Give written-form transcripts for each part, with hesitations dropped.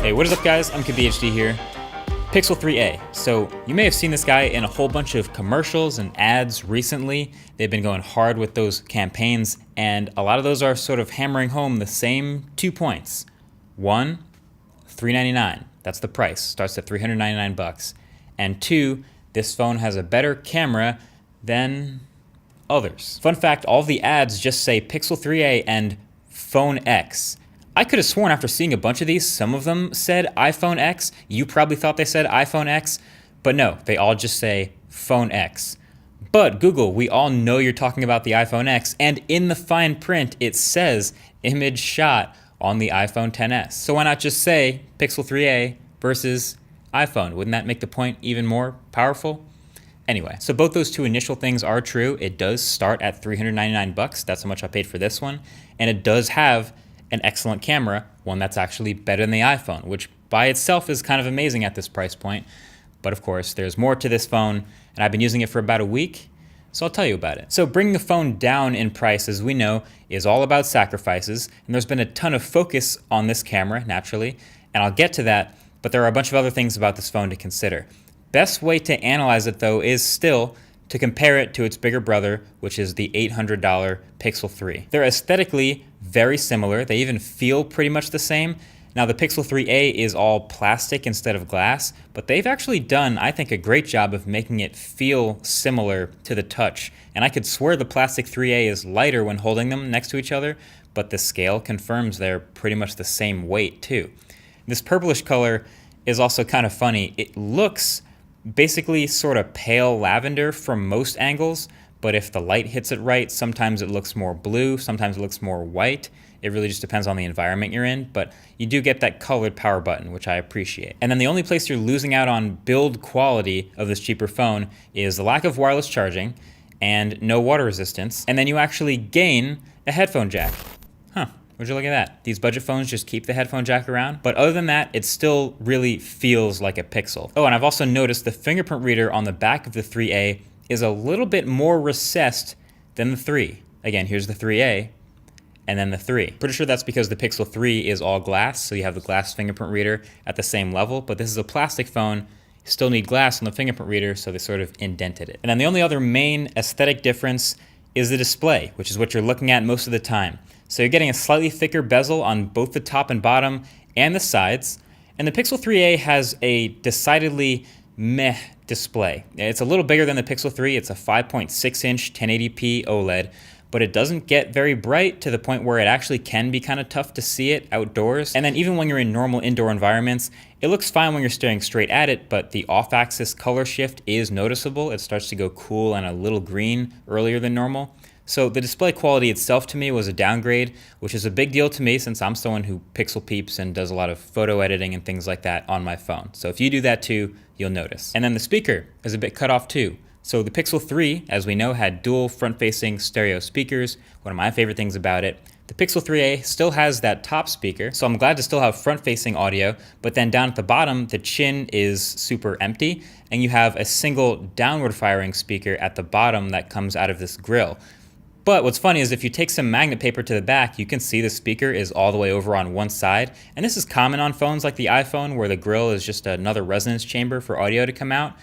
Hey, what is up guys? I'm KBHD here. Pixel 3a. So you may have seen this guy in a whole bunch of commercials and ads recently. They've been going hard with those campaigns, and a lot of those are sort of hammering home the same 2 points. One, $399. That's the price. Starts at $399. And two, this phone has a better camera than others. Fun fact, all of the ads just say Pixel 3a and Phone X. I could have sworn after seeing a bunch of these, some of them said iPhone X. You probably thought they said iPhone X, but no, they all just say Phone X. But Google, we all know you're talking about the iPhone X, and in the fine print, it says image shot on the iPhone XS. So why not just say Pixel 3a versus iPhone? Wouldn't that make the point even more powerful? Anyway, so both those two initial things are true. It does start at $399. That's how much I paid for this one. And it does have an excellent camera, one that's actually better than the iPhone, which by itself is kind of amazing at this price point. But of course, there's more to this phone, and I've been using it for about a week, so I'll tell you about it. So bringing the phone down in price, as we know, is all about sacrifices, and there's been a ton of focus on this camera, naturally, and I'll get to that, but there are a bunch of other things about this phone to consider. Best way to analyze it, though, is still to compare it to its bigger brother, which is the $800 Pixel 3. They're aesthetically very similar. They even feel pretty much the same. Now, the Pixel 3a is all plastic instead of glass, but they've actually done, I think, a great job of making it feel similar to the touch. And I could swear the plastic 3a is lighter when holding them next to each other, but the scale confirms they're pretty much the same weight, too. This purplish color is also kind of funny. It looks basically sort of pale lavender from most angles, but if the light hits it right, sometimes it looks more blue, sometimes it looks more white. It really just depends on the environment you're in, but you do get that colored power button, which I appreciate. And then the only place you're losing out on build quality of this cheaper phone is the lack of wireless charging and no water resistance, and then you actually gain a headphone jack. Would you look at that? These budget phones just keep the headphone jack around. But other than that, it still really feels like a Pixel. Oh, and I've also noticed the fingerprint reader on the back of the 3a is a little bit more recessed than the 3. Again, here's the 3a, and then the 3. Pretty sure that's because the Pixel 3 is all glass, so you have the glass fingerprint reader at the same level, but this is a plastic phone. You still need glass on the fingerprint reader, so they sort of indented it. And then the only other main aesthetic difference is the display, which is what you're looking at most of the time. So you're getting a slightly thicker bezel on both the top and bottom and the sides. And the Pixel 3a has a decidedly meh display. It's a little bigger than the Pixel 3. It's a 5.6-inch 1080p OLED, but it doesn't get very bright to the point where it actually can be kind of tough to see it outdoors. And then even when you're in normal indoor environments, it looks fine when you're staring straight at it, but the off-axis color shift is noticeable. It starts to go cool and a little green earlier than normal. So the display quality itself to me was a downgrade, which is a big deal to me since I'm someone who pixel peeps and does a lot of photo editing and things like that on my phone. So if you do that too, you'll notice. And then the speaker is a bit cut off too. So the Pixel 3, as we know, had dual front-facing stereo speakers, one of my favorite things about it. The Pixel 3a still has that top speaker, so I'm glad to still have front-facing audio, but then down at the bottom, the chin is super empty, and you have a single downward-firing speaker at the bottom that comes out of this grill. But what's funny is if you take some magnet paper to the back, you can see the speaker is all the way over on one side. And this is common on phones like the iPhone, where the grill is just another resonance chamber for audio to come out.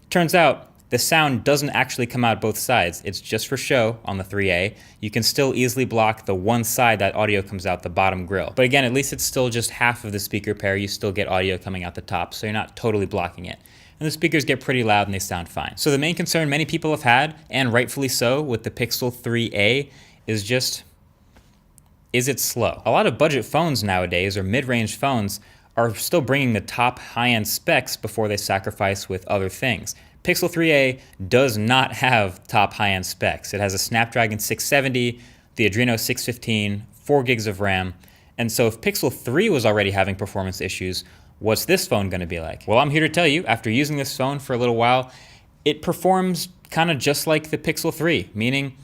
Turns out the sound doesn't actually come out both sides. It's just for show on the 3a. You can still easily block the one side that audio comes out, the bottom grill. But again, at least it's still just half of the speaker pair. You still get audio coming out the top, so you're not totally blocking it. And the speakers get pretty loud and they sound fine. So the main concern many people have had, and rightfully so, with the Pixel 3a is just, is it slow? A lot of budget phones nowadays, or mid-range phones, are still bringing the top high-end specs before they sacrifice with other things. Pixel 3a does not have top high-end specs. It has a Snapdragon 670, the Adreno 615, 4 gigs of RAM, and so if Pixel 3 was already having performance issues, what's this phone going to be like? Well, I'm here to tell you, after using this phone for a little while, it performs kind of just like the Pixel 3, meaning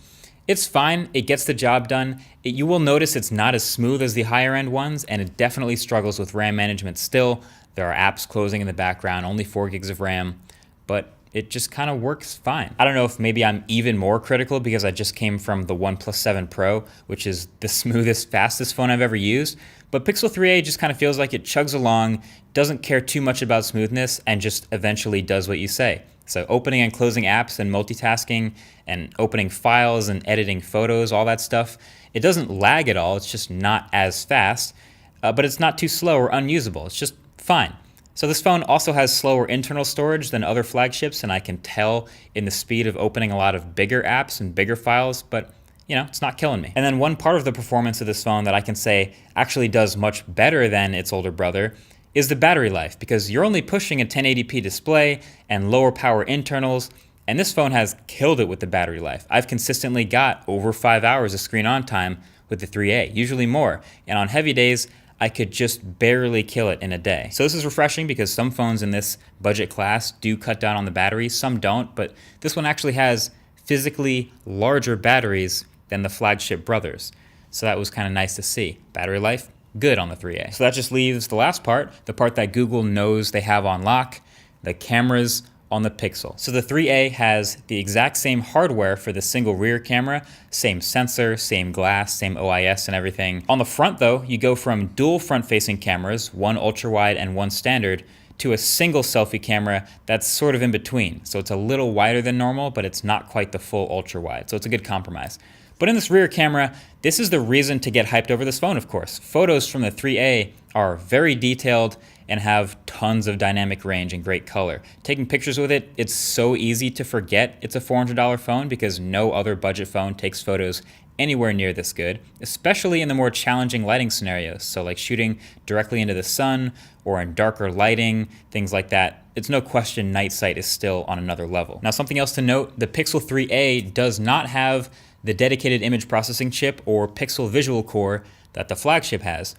it's fine, it gets the job done. You will notice it's not as smooth as the higher end ones, and it definitely struggles with RAM management still. There are apps closing in the background, only 4 gigs of RAM, but it just kind of works fine. I don't know if maybe I'm even more critical because I just came from the OnePlus 7 Pro, which is the smoothest, fastest phone I've ever used. But Pixel 3a just kind of feels like it chugs along, doesn't care too much about smoothness, and just eventually does what you say. So opening and closing apps and multitasking and opening files and editing photos, all that stuff, it doesn't lag at all. It's just not as fast, but it's not too slow or unusable. It's just fine. So this phone also has slower internal storage than other flagships, and I can tell in the speed of opening a lot of bigger apps and bigger files, but you know, it's not killing me. And then one part of the performance of this phone that I can say actually does much better than its older brother is the battery life, because you're only pushing a 1080p display and lower power internals, and this phone has killed it with the battery life. I've consistently got over 5 hours of screen on time with the 3a, usually more, and on heavy days, I could just barely kill it in a day. So this is refreshing because some phones in this budget class do cut down on the battery, some don't, but this one actually has physically larger batteries than the flagship brothers. So that was kind of nice to see. Battery life, good on the 3a. So that just leaves the last part, the part that Google knows they have on lock, the cameras on the Pixel. So the 3a has the exact same hardware for the single rear camera, same sensor, same glass, same OIS and everything. On the front though, you go from dual front-facing cameras, one ultra-wide and one standard, to a single selfie camera that's sort of in between. So it's a little wider than normal, but it's not quite the full ultra-wide. So it's a good compromise. But in this rear camera, this is the reason to get hyped over this phone, of course. Photos from the 3a are very detailed and have tons of dynamic range and great color. Taking pictures with it, it's so easy to forget it's a $400 phone because no other budget phone takes photos anywhere near this good, especially in the more challenging lighting scenarios. So like shooting directly into the sun or in darker lighting, things like that. It's no question night sight is still on another level. Now something else to note, the Pixel 3a does not have the dedicated image processing chip or pixel visual core that the flagship has.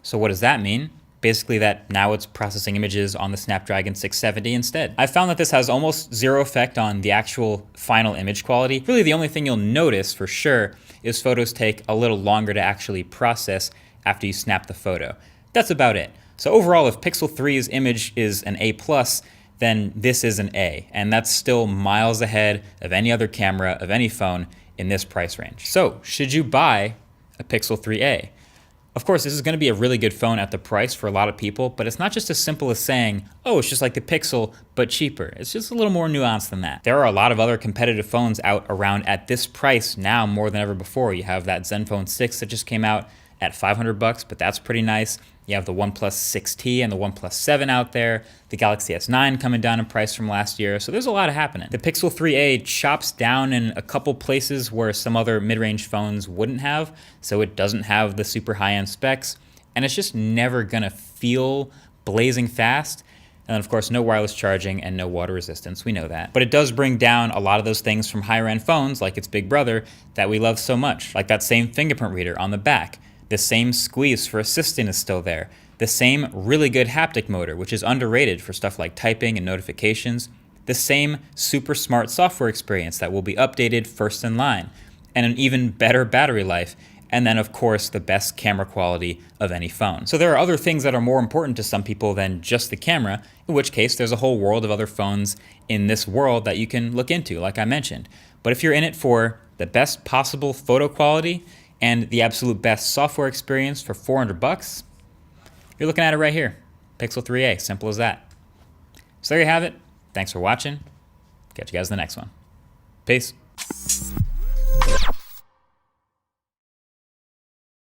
So what does that mean? Basically that now it's processing images on the Snapdragon 670 instead. I found that this has almost zero effect on the actual final image quality. Really the only thing you'll notice for sure is photos take a little longer to actually process after you snap the photo. That's about it. So overall, if Pixel 3's image is an A+, then this is an A, and that's still miles ahead of any other camera of any phone in this price range. So should you buy a Pixel 3a? Of course, this is going to be a really good phone at the price for a lot of people, but it's not just as simple as saying, oh, it's just like the Pixel, but cheaper. It's just a little more nuanced than that. There are a lot of other competitive phones out around at this price now more than ever before. You have that Zenfone 6 that just came out at $500, but that's pretty nice. You have the OnePlus 6T and the OnePlus 7 out there, the Galaxy S9 coming down in price from last year, so there's a lot happening. The Pixel 3a chops down in a couple places where some other mid-range phones wouldn't have, so it doesn't have the super high-end specs, and it's just never gonna feel blazing fast. And then of course, no wireless charging and no water resistance, we know that. But it does bring down a lot of those things from higher end phones, like its big brother, that we love so much, like that same fingerprint reader on the back. The same squeeze for assistant is still there. The same really good haptic motor, which is underrated for stuff like typing and notifications. The same super smart software experience that will be updated first in line. And an even better battery life. And then of course, the best camera quality of any phone. So there are other things that are more important to some people than just the camera, in which case there's a whole world of other phones in this world that you can look into, like I mentioned. But if you're in it for the best possible photo quality, and the absolute best software experience for $400, you're looking at it right here. Pixel 3a, simple as that. So there you have it. Thanks for watching. Catch you guys in the next one. Peace.